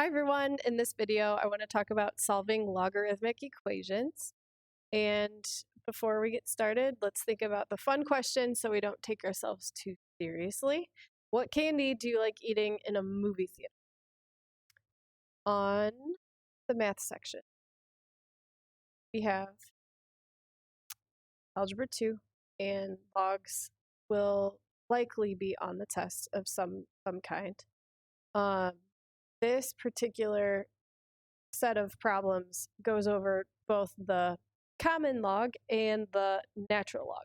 Hi everyone, in this video I want to talk about solving logarithmic equations. And before we get started, let's think about the fun question so we don't take ourselves too seriously. What candy do you like eating in a movie theater? On the math section, we have Algebra 2, and logs will likely be on the test of some kind. This particular set of problems goes over both the common log and the natural log.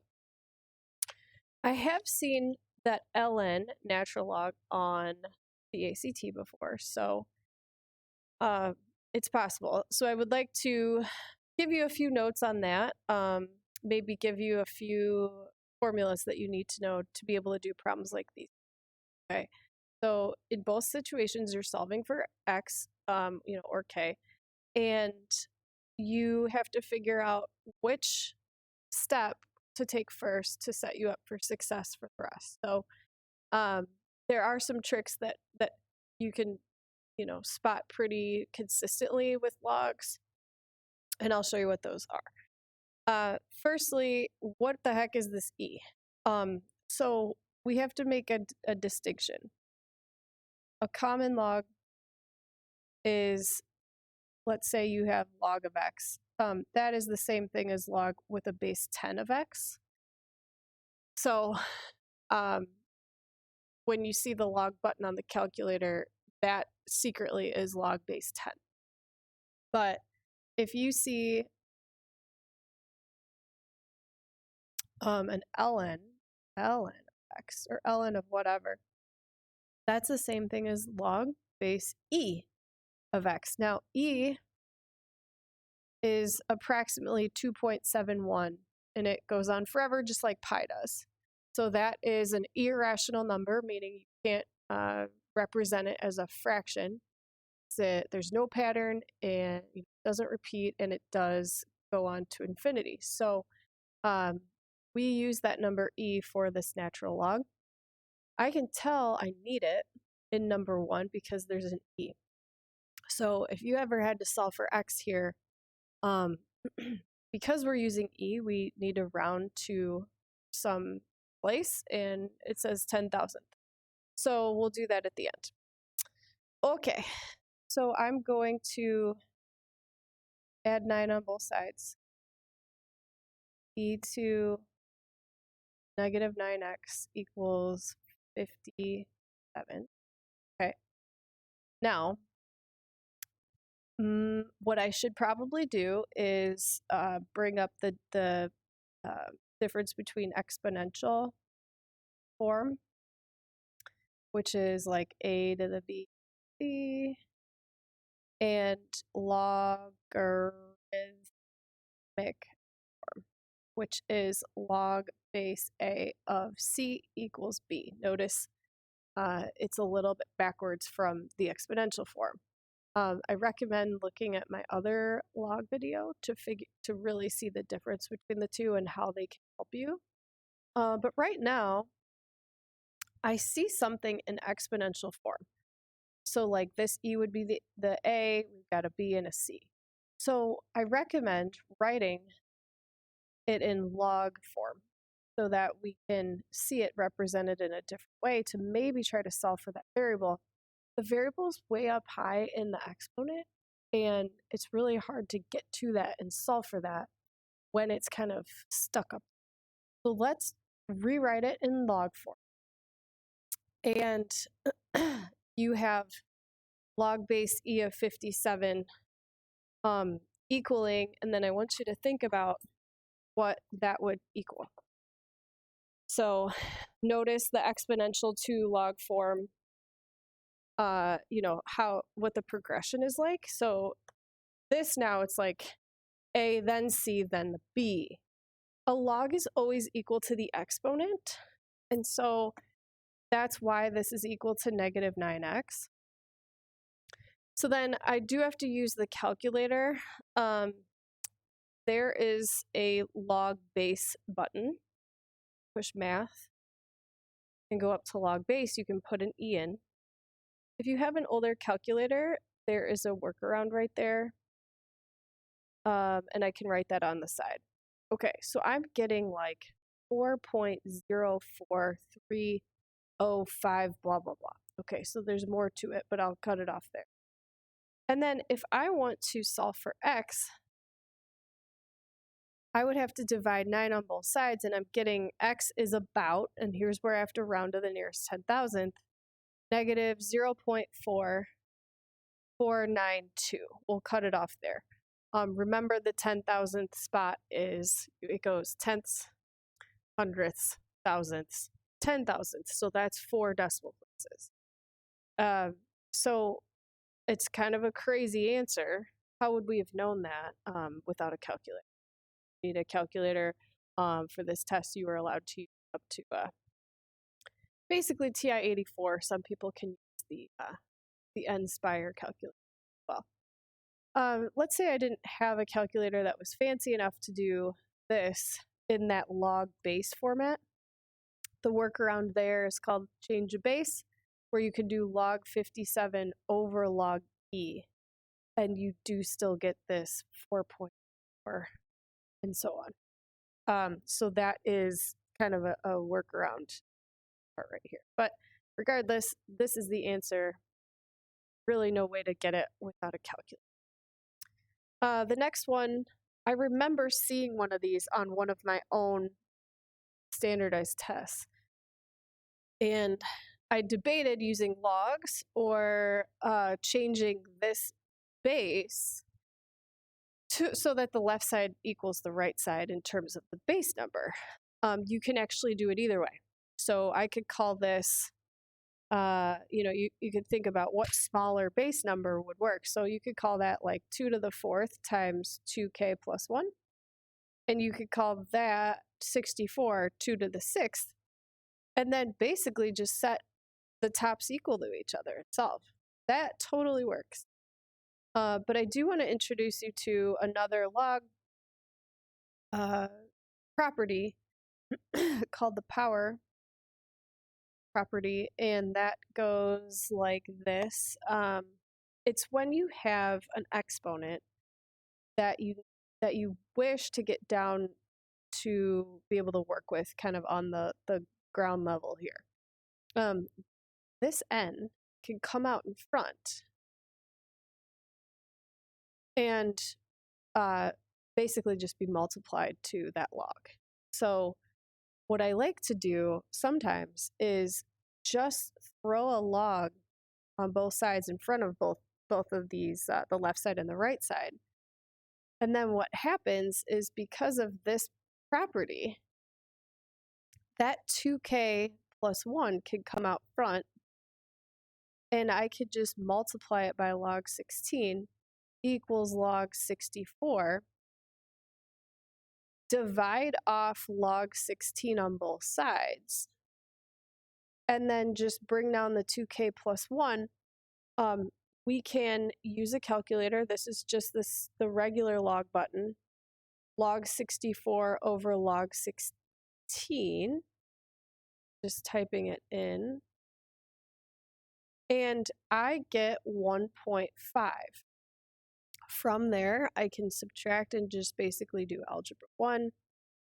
I have seen that ln natural log on the ACT before, so it's possible. So I would like to give you a few notes on that, maybe give you a few formulas that you need to know to be able to do problems like these. Okay, so in both situations you're solving for x, or k, and you have to figure out which step to take first to set you up for success for the rest. So there are some tricks that you can spot pretty consistently with logs, and I'll show you what those are. Firstly, what the heck is this e? So we have to make a distinction. A common log is, let's say you have log of x. That is the same thing as log with a base 10 of x. So when you see the log button on the calculator, that secretly is log base 10. But if you see an ln of x, or ln of whatever, that's the same thing as log base e of x. Now, e is approximately 2.71, and it goes on forever just like pi does. So that is an irrational number, meaning you can't represent it as a fraction. There's no pattern, and it doesn't repeat, and it does go on to infinity. So we use that number e for this natural log. I can tell I need it in number 1 because there's an e. So if you ever had to solve for x here, because we're using e, we need to round to some place, and it says 10,000th. So we'll do that at the end. Okay, so I'm going to add 9 on both sides. E to negative 9x equals 57. Okay. Now, what I should probably do is bring up the difference between exponential form, which is like a to the b, and logarithmic form, which is log base a of c equals b. Notice it's a little bit backwards from the exponential form. I recommend looking at my other log video to really see the difference between the two and how they can help you. But right now, I see something in exponential form. So like this e would be the a, we've got a b and a c. So I recommend writing it in log form so that we can see it represented in a different way to maybe try to solve for that variable. The variable is way up high in the exponent, and it's really hard to get to that and solve for that when it's kind of stuck up. So let's rewrite it in log form. And you have log base e of 57 equaling, and then I want you to think about what that would equal. So notice the exponential to log form, what the progression is like. So this now it's like a, then c, then b. A log is always equal to the exponent, and so that's why this is equal to negative 9x. So then I do have to use the calculator. There is a log base button. Push math and go up to log base. You can put an e in. If you have an older calculator, there is a workaround right there. And I can write that on the side. Okay, so I'm getting like 4.04305 blah, blah, blah. Okay, so there's more to it, but I'll cut it off there. And then if I want to solve for x, I would have to divide 9 on both sides, and I'm getting x is about, and here's where I have to round to the nearest 10,000th, negative 0.4492. We'll cut it off there. Remember the 10,000th spot it goes tenths, hundredths, thousandths, 10,000ths. So that's 4 decimal places. So it's kind of a crazy answer. How would we have known that without a calculator? You need a calculator. For this test, you were allowed to use up to basically TI-84. Some people can use the Nspire calculator as well. Let's say I didn't have a calculator that was fancy enough to do this in that log base format. The workaround there is called change of base, where you can do log 57 over log e, and you do still get this 4.4 and so on. So that is kind of a workaround part right here. But regardless, this is the answer. Really no way to get it without a calculator. The next one, I remember seeing one of these on one of my own standardized tests. And I debated using logs or changing this base so that the left side equals the right side in terms of the base number. You can actually do it either way. So I could call this, you could think about what smaller base number would work. So you could call that like 2 to the 4th times 2k plus 1. And you could call that 64 2 to the 6th. And then basically just set the tops equal to each other and solve. That totally works. But I do want to introduce you to another log property called the power property, and that goes like this. It's when you have an exponent that you wish to get down to be able to work with kind of on the ground level here. This n can come out in front and basically just be multiplied to that log. So what I like to do sometimes is just throw a log on both sides in front of both of these, the left side and the right side. And then what happens is, because of this property, that 2k plus 1 can come out front, and I could just multiply it by log 16 equals log 64. Divide off log 16 on both sides, and then just bring down the 2k plus 1. We can use a calculator. This is just the regular log button. Log 64 over log 16. Just typing it in. And I get 1.5. From there, I can subtract and just basically do algebra 1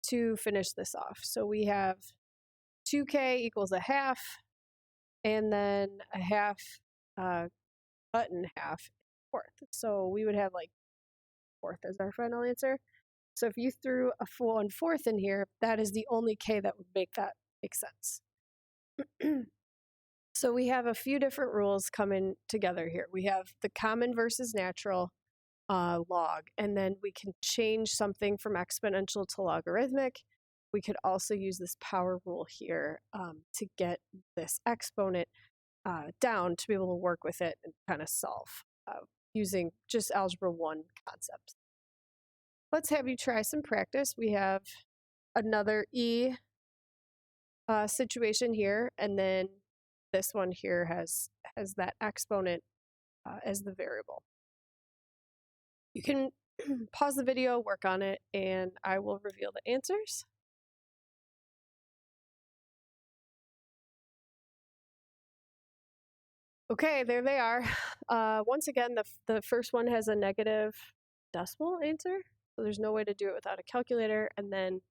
to finish this off. So we have 2k equals a half, and then a half cut in half, fourth. So we would have like fourth as our final answer. So if you threw a full 1/4 in here, that is the only k that would make that make sense. So we have a few different rules coming together here. We have the common versus natural log, and then we can change something from exponential to logarithmic. We could also use this power rule here to get this exponent down to be able to work with it and kind of solve using just algebra 1 concepts. Let's have you try some practice. We have another E situation here, and then this one here has that exponent as the variable. You can pause the video, work on it, and I will reveal the answers. Okay, there they are. Once again, the first one has a negative decimal answer, so there's no way to do it without a calculator. And then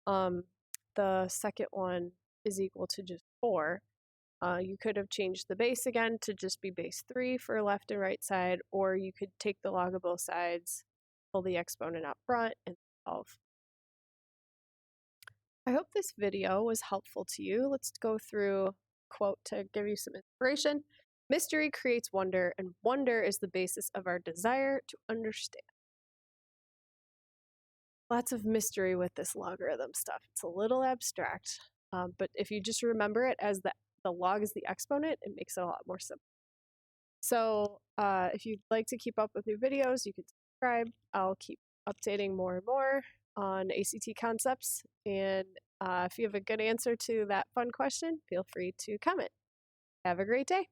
the second one is equal to just 4. You could have changed the base again to just be base 3 for left and right side, or you could take the log of both sides, pull the exponent out front, and solve. I hope this video was helpful to you. Let's go through a quote to give you some inspiration. Mystery creates wonder, and wonder is the basis of our desire to understand. Lots of mystery with this logarithm stuff. It's a little abstract, but if you just remember it as the log is the exponent, it makes it a lot more simple. So if you'd like to keep up with new videos, you can subscribe. I'll keep updating more and more on ACT concepts. And if you have a good answer to that fun question, feel free to comment. Have a great day.